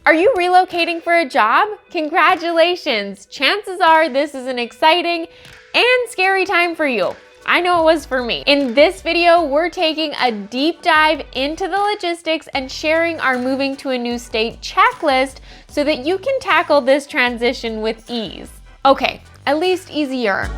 Are you relocating for a job? Congratulations! Chances are this is an exciting and scary time for you. I know it was for me. In this video, we're taking a deep dive into the logistics and sharing our moving to a new state checklist so that you can tackle this transition with ease. Okay, at least easier.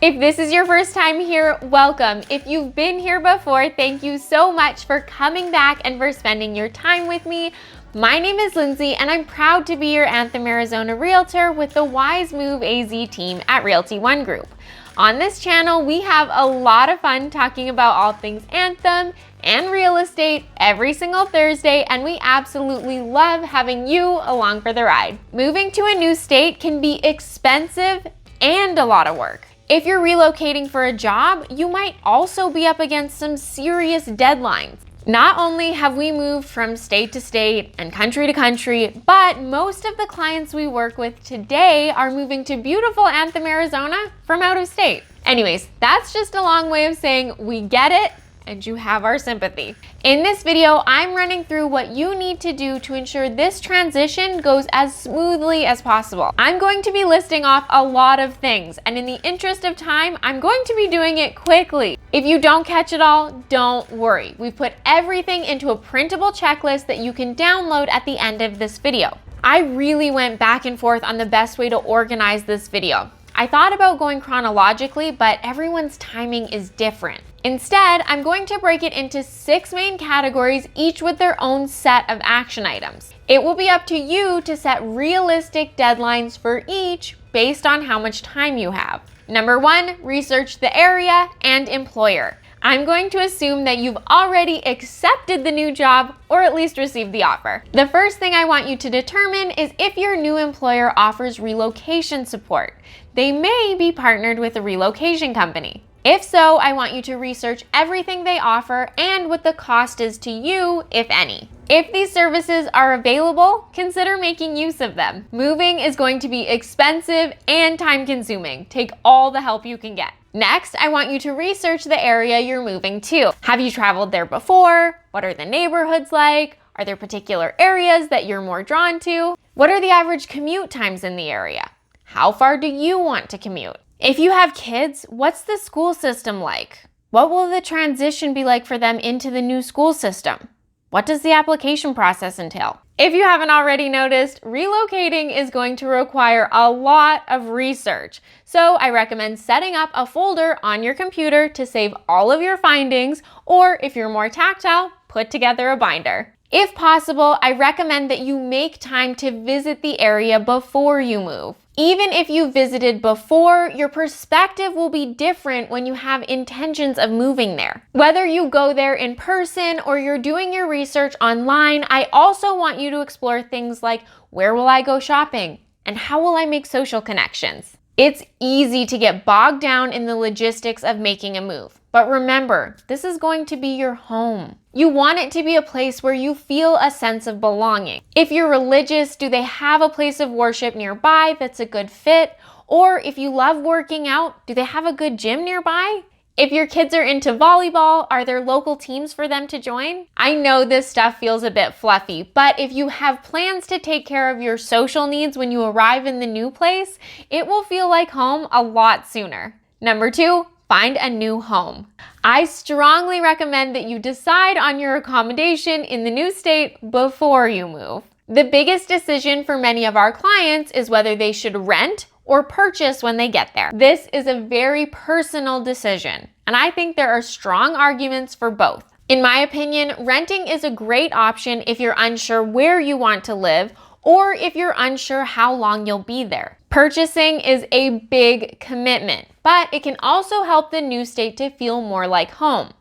If this is your first time here, welcome. If you've been here before, thank you so much for coming back and for spending your time with me. My name is Lindsay, and I'm proud to be your Anthem, Arizona realtor with the Wise Move AZ team at Realty One Group. On this channel, we have a lot of fun talking about all things Anthem and real estate every single Thursday, and we absolutely love having you along for the ride. Moving to a new state can be expensive and a lot of work. If you're relocating for a job, you might also be up against some serious deadlines. Not only have we moved from state to state and country to country, but most of the clients we work with today are moving to beautiful Anthem, Arizona from out of state. Anyways, that's just a long way of saying we get it and you have our sympathy. In this video, I'm running through what you need to do to ensure this transition goes as smoothly as possible. I'm going to be listing off a lot of things, and in the interest of time, I'm going to be doing it quickly. If you don't catch it all, don't worry. We've put everything into a printable checklist that you can download at the end of this video. I really went back and forth on the best way to organize this video. I thought about going chronologically, but everyone's timing is different. Instead, I'm going to break it into 6 main categories, each with their own set of action items. It will be up to you to set realistic deadlines for each based on how much time you have. Number 1, research the area and employer. I'm going to assume that you've already accepted the new job or at least received the offer. The first thing I want you to determine is if your new employer offers relocation support. They may be partnered with a relocation company. If so, I want you to research everything they offer and what the cost is to you, if any. If these services are available, consider making use of them. Moving is going to be expensive and time-consuming. Take all the help you can get. Next, I want you to research the area you're moving to. Have you traveled there before? What are the neighborhoods like? Are there particular areas that you're more drawn to? What are the average commute times in the area? How far do you want to commute? If you have kids, what's the school system like? What will the transition be like for them into the new school system? What does the application process entail? If you haven't already noticed, relocating is going to require a lot of research. So I recommend setting up a folder on your computer to save all of your findings, or if you're more tactile, put together a binder. If possible, I recommend that you make time to visit the area before you move. Even if you visited before, your perspective will be different when you have intentions of moving there. Whether you go there in person or you're doing your research online, I also want you to explore things like, where will I go shopping? And how will I make social connections? It's easy to get bogged down in the logistics of making a move. But remember, this is going to be your home. You want it to be a place where you feel a sense of belonging. If you're religious, do they have a place of worship nearby that's a good fit? Or if you love working out, do they have a good gym nearby? If your kids are into volleyball, are there local teams for them to join? I know this stuff feels a bit fluffy, but if you have plans to take care of your social needs when you arrive in the new place, it will feel like home a lot sooner. Number 2, find a new home. I strongly recommend that you decide on your accommodation in the new state before you move. The biggest decision for many of our clients is whether they should rent or purchase when they get there. This is a very personal decision, and I think there are strong arguments for both. In my opinion, renting is a great option if you're unsure where you want to live or if you're unsure how long you'll be there. Purchasing is a big commitment, but it can also help the new state to feel more like home.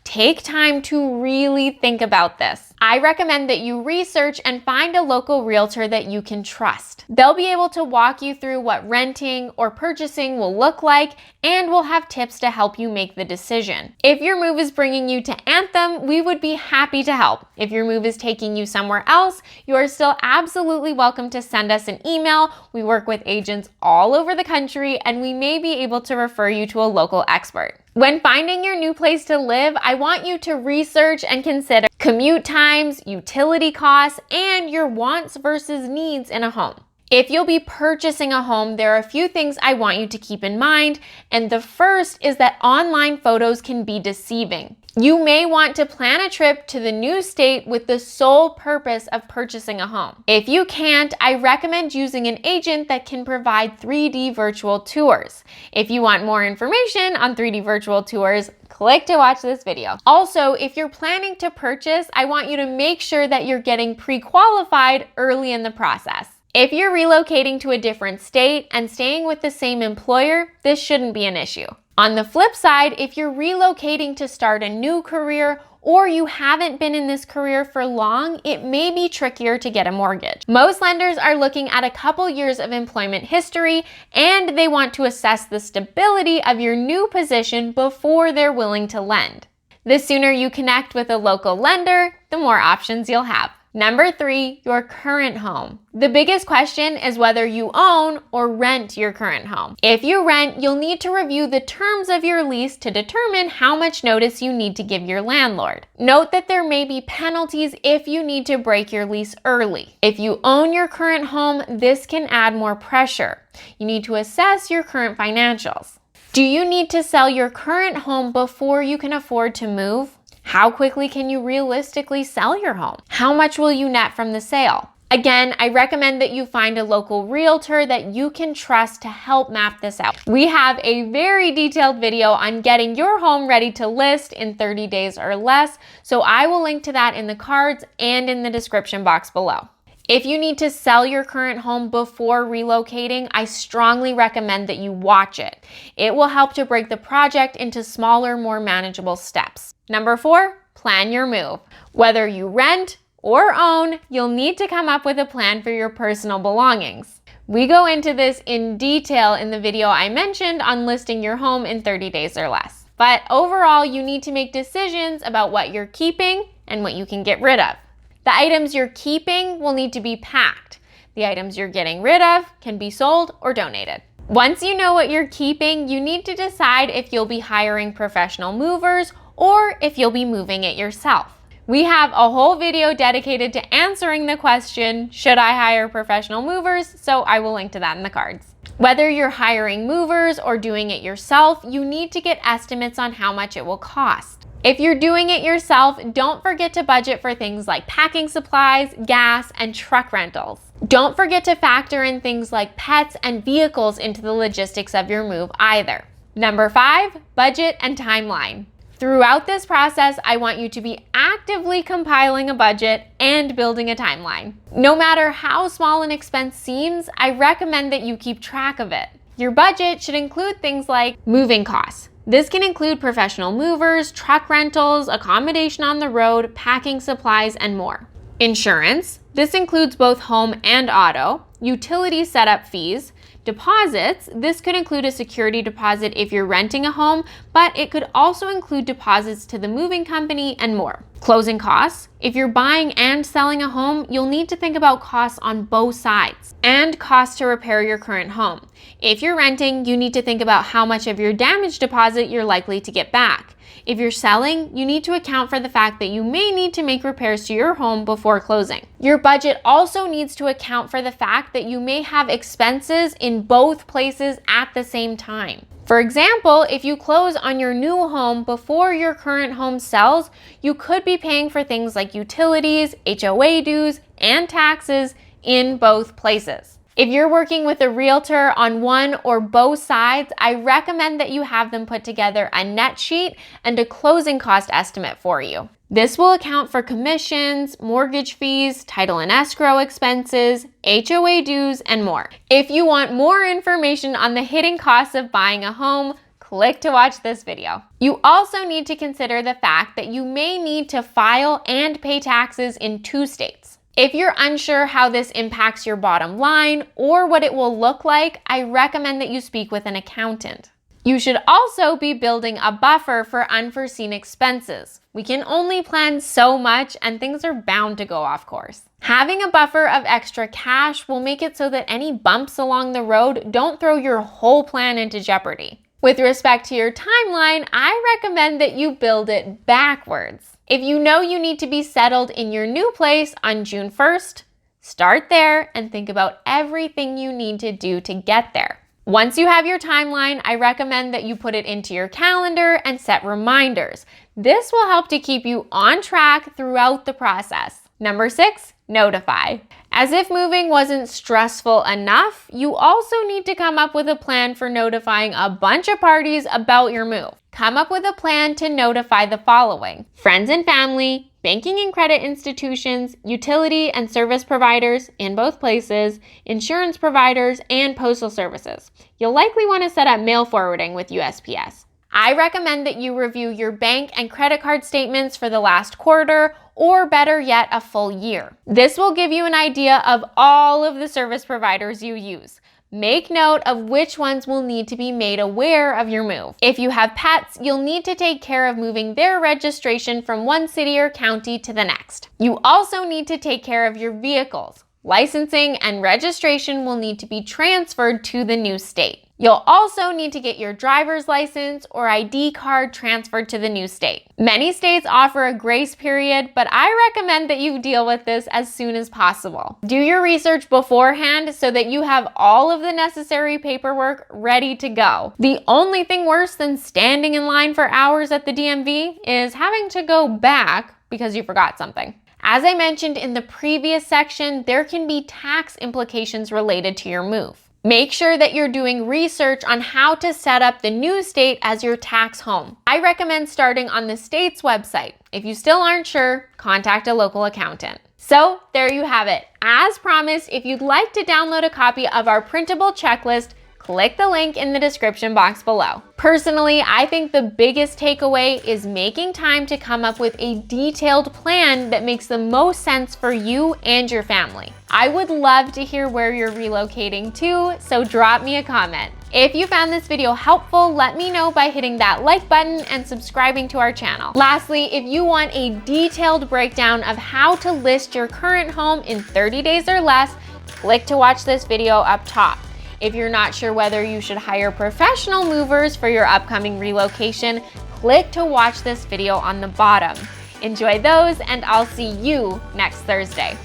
Take time to really think about this. I recommend that you research and find a local realtor that you can trust. They'll be able to walk you through what renting or purchasing will look like and will have tips to help you make the decision. If your move is bringing you to Anthem, we would be happy to help. If your move is taking you somewhere else, you are still absolutely welcome to send us an email. We work with agents all over the country and we may be able to refer you to a local expert. When finding your new place to live, I want you to research and consider commute times, utility costs, and your wants versus needs in a home. If you'll be purchasing a home, there are a few things I want you to keep in mind, and the first is that online photos can be deceiving. You may want to plan a trip to the new state with the sole purpose of purchasing a home. If you can't, I recommend using an agent that can provide 3D virtual tours. If you want more information on 3D virtual tours, click to watch this video. Also, if you're planning to purchase, I want you to make sure that you're getting pre-qualified early in the process. If you're relocating to a different state and staying with the same employer, this shouldn't be an issue. On the flip side, if you're relocating to start a new career or you haven't been in this career for long, it may be trickier to get a mortgage. Most lenders are looking at a couple years of employment history, and they want to assess the stability of your new position before they're willing to lend. The sooner you connect with a local lender, the more options you'll have. Number 3, your current home. The biggest question is whether you own or rent your current home. If you rent, you'll need to review the terms of your lease to determine how much notice you need to give your landlord. Note that there may be penalties if you need to break your lease early. If you own your current home, this can add more pressure. You need to assess your current financials. Do you need to sell your current home before you can afford to move? How quickly can you realistically sell your home? How much will you net from the sale? Again, I recommend that you find a local realtor that you can trust to help map this out. We have a very detailed video on getting your home ready to list in 30 days or less, so I will link to that in the cards and in the description box below. If you need to sell your current home before relocating, I strongly recommend that you watch it. It will help to break the project into smaller, more manageable steps. Number 4, plan your move. Whether you rent or own, you'll need to come up with a plan for your personal belongings. We go into this in detail in the video I mentioned on listing your home in 30 days or less. But overall, you need to make decisions about what you're keeping and what you can get rid of. The items you're keeping will need to be packed. The items you're getting rid of can be sold or donated. Once you know what you're keeping, you need to decide if you'll be hiring professional movers or if you'll be moving it yourself. We have a whole video dedicated to answering the question, should I hire professional movers? So I will link to that in the cards. Whether you're hiring movers or doing it yourself, you need to get estimates on how much it will cost. If you're doing it yourself, don't forget to budget for things like packing supplies, gas, and truck rentals. Don't forget to factor in things like pets and vehicles into the logistics of your move either. Number 5, budget and timeline. Throughout this process, I want you to be actively compiling a budget and building a timeline. No matter how small an expense seems, I recommend that you keep track of it. Your budget should include things like moving costs. This can include professional movers, truck rentals, accommodation on the road, packing supplies, and more. Insurance. This includes both home and auto. Utility setup fees. Deposits. This could include a security deposit if you're renting a home, but it could also include deposits to the moving company and more. Closing costs. If you're buying and selling a home, you'll need to think about costs on both sides and costs to repair your current home. If you're renting, you need to think about how much of your damage deposit you're likely to get back. If you're selling, you need to account for the fact that you may need to make repairs to your home before closing. Your budget also needs to account for the fact that you may have expenses in both places at the same time. For example, if you close on your new home before your current home sells, you could be paying for things like utilities, HOA dues, and taxes in both places. If you're working with a realtor on one or both sides, I recommend that you have them put together a net sheet and a closing cost estimate for you. This will account for commissions, mortgage fees, title and escrow expenses, HOA dues, and more. If you want more information on the hidden costs of buying a home, click to watch this video. You also need to consider the fact that you may need to file and pay taxes in 2 states. If you're unsure how this impacts your bottom line or what it will look like, I recommend that you speak with an accountant. You should also be building a buffer for unforeseen expenses. We can only plan so much and things are bound to go off course. Having a buffer of extra cash will make it so that any bumps along the road don't throw your whole plan into jeopardy. With respect to your timeline, I recommend that you build it backwards. If you know you need to be settled in your new place on June 1st, start there and think about everything you need to do to get there. Once you have your timeline, I recommend that you put it into your calendar and set reminders. This will help to keep you on track throughout the process. Number 6, notify. As if moving wasn't stressful enough, you also need to come up with a plan for notifying a bunch of parties about your move. Come up with a plan to notify the following: friends and family, banking and credit institutions, utility and service providers in both places, insurance providers, and postal services. You'll likely want to set up mail forwarding with USPS. I recommend that you review your bank and credit card statements for the last quarter, or better yet, a full year. This will give you an idea of all of the service providers you use. Make note of which ones will need to be made aware of your move. If you have pets, you'll need to take care of moving their registration from one city or county to the next. You also need to take care of your vehicles. Licensing and registration will need to be transferred to the new state. You'll also need to get your driver's license or ID card transferred to the new state. Many states offer a grace period, but I recommend that you deal with this as soon as possible. Do your research beforehand so that you have all of the necessary paperwork ready to go. The only thing worse than standing in line for hours at the DMV is having to go back because you forgot something. As I mentioned in the previous section, there can be tax implications related to your move. Make sure that you're doing research on how to set up the new state as your tax home. I recommend starting on the state's website. If you still aren't sure, contact a local accountant. So there you have it. As promised, if you'd like to download a copy of our printable checklist, click the link in the description box below. Personally, I think the biggest takeaway is making time to come up with a detailed plan that makes the most sense for you and your family. I would love to hear where you're relocating to, so drop me a comment. If you found this video helpful, let me know by hitting that like button and subscribing to our channel. Lastly, if you want a detailed breakdown of how to list your current home in 30 days or less, click to watch this video up top. If you're not sure whether you should hire professional movers for your upcoming relocation, click to watch this video on the bottom. Enjoy those, and I'll see you next Thursday.